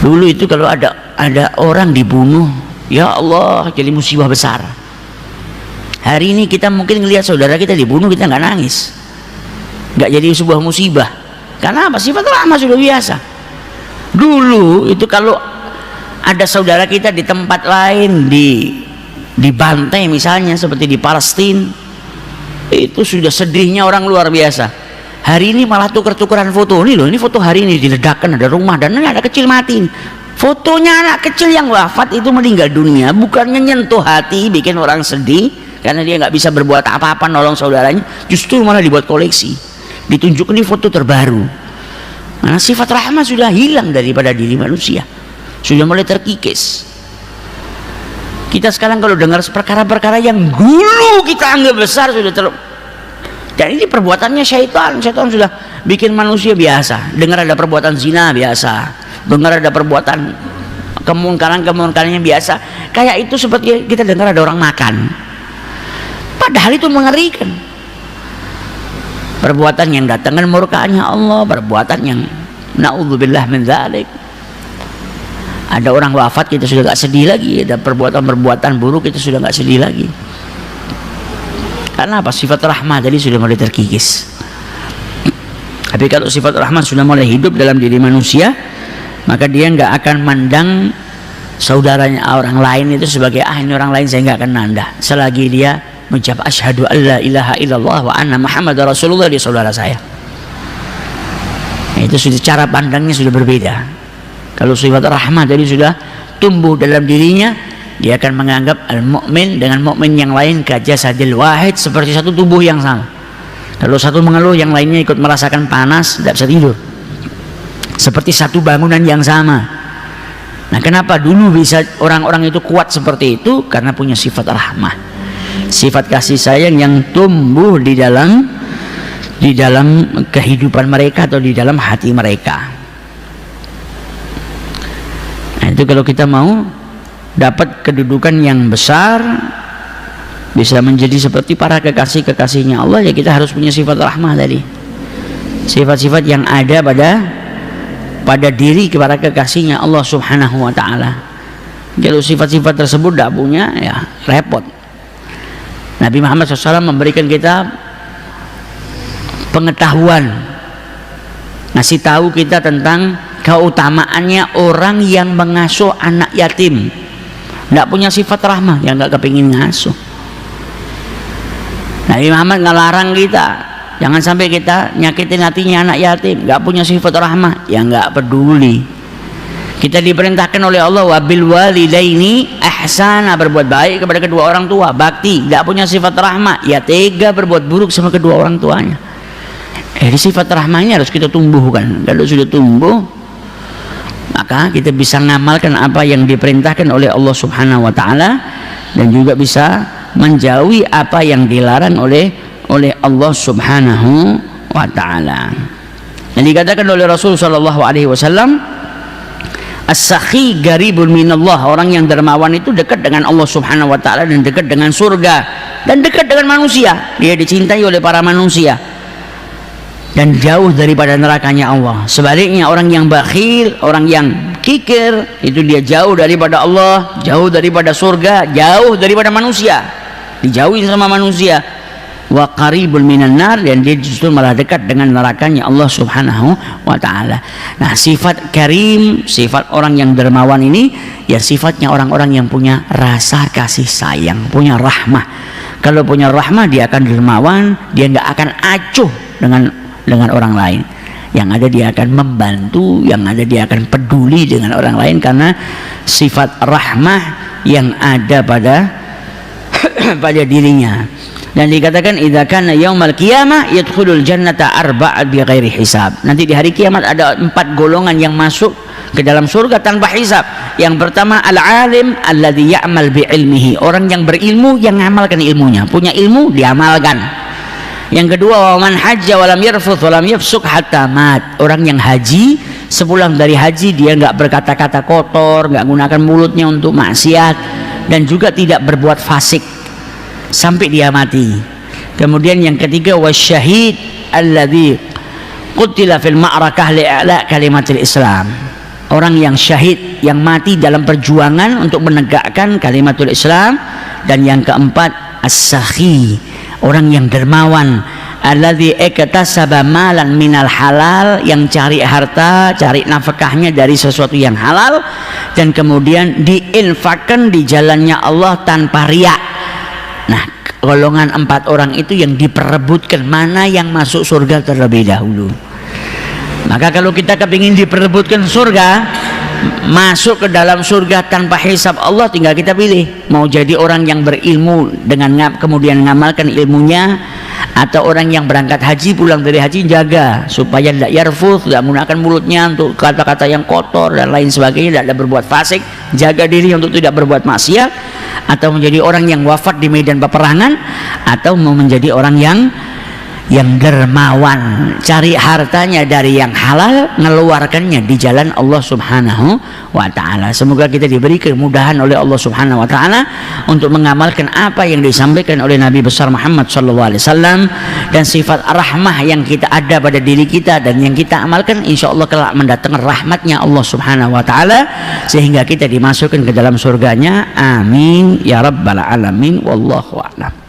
Dulu itu kalau ada orang dibunuh, ya Allah, jadi musibah besar. Hari ini kita mungkin ngelihat saudara kita dibunuh, kita nggak nangis, nggak jadi sebuah musibah. Karena apa? Sifat rahmah sudah biasa. Dulu itu kalau ada saudara kita di tempat lain dibantai misalnya seperti di Palestina, itu sudah sedihnya orang luar biasa. Hari ini malah tuker-tukeran foto. Ini loh, ini foto hari ini diledakkan, ada rumah dan ini ada kecil mati. Fotonya anak kecil yang wafat itu meninggal dunia, bukannya nyentuh hati, bikin orang sedih karena dia nggak bisa berbuat apa-apa nolong saudaranya, justru malah dibuat koleksi, ditunjukkan ini foto terbaru. Nah, sifat rahmah sudah hilang daripada diri manusia, sudah mulai terkikis. Kita sekarang kalau dengar perkara-perkara yang dulu kita anggap besar dan ini perbuatannya syaitan sudah bikin manusia biasa. Dengar ada perbuatan zina biasa, dengar ada perbuatan kemungkaran yang biasa. Kayak itu seperti kita dengar ada orang makan, padahal itu mengerikan. Perbuatan yang datangkan murkanya Allah, perbuatan yang naudzubillah min dzalik. Ada orang wafat kita sudah gak sedih lagi, ada perbuatan buruk kita sudah gak sedih lagi. Karena apa? Sifat rahmah tadi sudah mulai terkikis. Tapi kalau sifat rahmah sudah mulai hidup dalam diri manusia, maka dia nggak akan mandang saudaranya orang lain itu sebagai ini orang lain saya nggak akan nanda. Selagi dia mengucap asyhadu alla ilaha illallah wa anna muhammadar rasulullah, dia saudara saya. Itu sudah cara pandangnya sudah berbeda. Kalau sifat rahmah tadi sudah tumbuh dalam dirinya, dia akan menganggap al-mu'min dengan mu'min yang lain kajasadil wahid, seperti satu tubuh yang sama. Kalau satu mengeluh, yang lainnya ikut merasakan panas, tidak bisa tidur. Seperti satu bangunan yang sama. Nah, kenapa dulu bisa orang-orang itu kuat seperti itu? Karena punya sifat rahmah, sifat kasih sayang yang tumbuh di dalam kehidupan mereka atau di dalam hati mereka. Nah, itu kalau kita mau dapat kedudukan yang besar, bisa menjadi seperti para kekasih-kekasihnya Allah, ya kita harus punya sifat rahmah tadi, sifat-sifat yang ada pada diri kepada kekasihnya Allah subhanahu wa ta'ala. Kalau sifat-sifat tersebut tidak punya, ya repot. Nabi Muhammad SAW memberikan kita pengetahuan, ngasih tahu kita tentang keutamaannya orang yang mengasuh anak yatim. Tidak punya sifat rahmah, yang nggak kepingin ngasuh. Nabi Muhammad ngelarang kita jangan sampai kita nyakitin hatinya anak yatim. Nggak punya sifat rahmah, yang nggak peduli. Kita diperintahkan oleh Allah wabil walidaini ihsana, berbuat baik kepada kedua orang tua, bakti. Nggak punya sifat rahmah, ya tega berbuat buruk sama kedua orang tuanya. Sifat rahmahnya harus kita tumbuhkan. Kalau sudah tumbuh, maka kita bisa mengamalkan apa yang diperintahkan oleh Allah subhanahu wa ta'ala, dan juga bisa menjauhi apa yang dilarang oleh Allah subhanahu wa ta'ala. Yang dikatakan oleh Rasul sallallahu alaihi wasallam, as-sakhi garibun minallah, orang yang dermawan itu dekat dengan Allah subhanahu wa ta'ala dan dekat dengan surga dan dekat dengan manusia. Dia dicintai oleh para manusia dan jauh daripada nerakanya Allah. Sebaliknya orang yang bakhil, orang yang kikir, itu dia jauh daripada Allah, jauh daripada surga, jauh daripada manusia, dijauhin sama manusia. Wa qaribul minan nar, dan dia justru malah dekat dengan nerakanya Allah subhanahu wa ta'ala. Nah, sifat karim, sifat orang yang dermawan ini, ya sifatnya orang-orang yang punya rasa kasih sayang, punya rahmah. Kalau punya rahmah, dia akan dermawan, dia nggak akan acuh dengan orang lain. Yang ada dia akan membantu, yang ada dia akan peduli dengan orang lain, karena sifat rahmah yang ada pada dirinya. Dan dikatakan idza kana yaumal qiyamah yadkhulul jannata arba'at bighairi hisab. Nanti di hari kiamat ada 4 golongan yang masuk ke dalam surga tanpa hisab. Yang pertama al-alim alladzi ya'mal bi ilmihi, orang yang berilmu yang mengamalkan ilmunya, punya ilmu diamalkan. Yang kedua, man hajja walam yarfuth walam yafsuk hatta mat, orang yang haji, sepulang dari haji dia enggak berkata-kata kotor, enggak gunakan mulutnya untuk maksiat, dan juga tidak berbuat fasik sampai dia mati. Kemudian yang ketiga, wasyahid alladzi qutila fil ma'rakah li'ala kalimatil Islam, orang yang syahid, yang mati dalam perjuangan untuk menegakkan kalimatul Islam. Dan yang keempat, as-sakhi, orang yang dermawan, alladzi iktasaba malan minal halal, yang cari harta, cari nafkahnya dari sesuatu yang halal dan kemudian diinfakkan di jalannya Allah tanpa riya. Nah, golongan 4 orang itu yang diperebutkan mana yang masuk surga terlebih dahulu. Maka kalau kita kepingin diperebutkan surga, masuk ke dalam surga tanpa hisab Allah, tinggal kita pilih mau jadi orang yang berilmu dengan kemudian mengamalkan ilmunya, atau orang yang berangkat haji, pulang dari haji jaga supaya tidak yarfuth, tidak menggunakan mulutnya untuk kata-kata yang kotor dan lain sebagainya, tidak berbuat fasik, jaga diri untuk tidak berbuat maksiat, atau menjadi orang yang wafat di medan peperangan, atau mau menjadi orang yang dermawan, cari hartanya dari yang halal, mengeluarkannya di jalan Allah Subhanahu wa ta'ala. Semoga kita diberi kemudahan oleh Allah Subhanahu wa ta'ala untuk mengamalkan apa yang disampaikan oleh Nabi besar Muhammad sallallahu alaihi wasallam, dan sifat rahmah yang kita ada pada diri kita dan yang kita amalkan, insya Allah kelak mendatangkan rahmatnya Allah Subhanahu wa ta'ala sehingga kita dimasukkan ke dalam surganya. Amin ya rabbal alamin. Wallahu a'lam.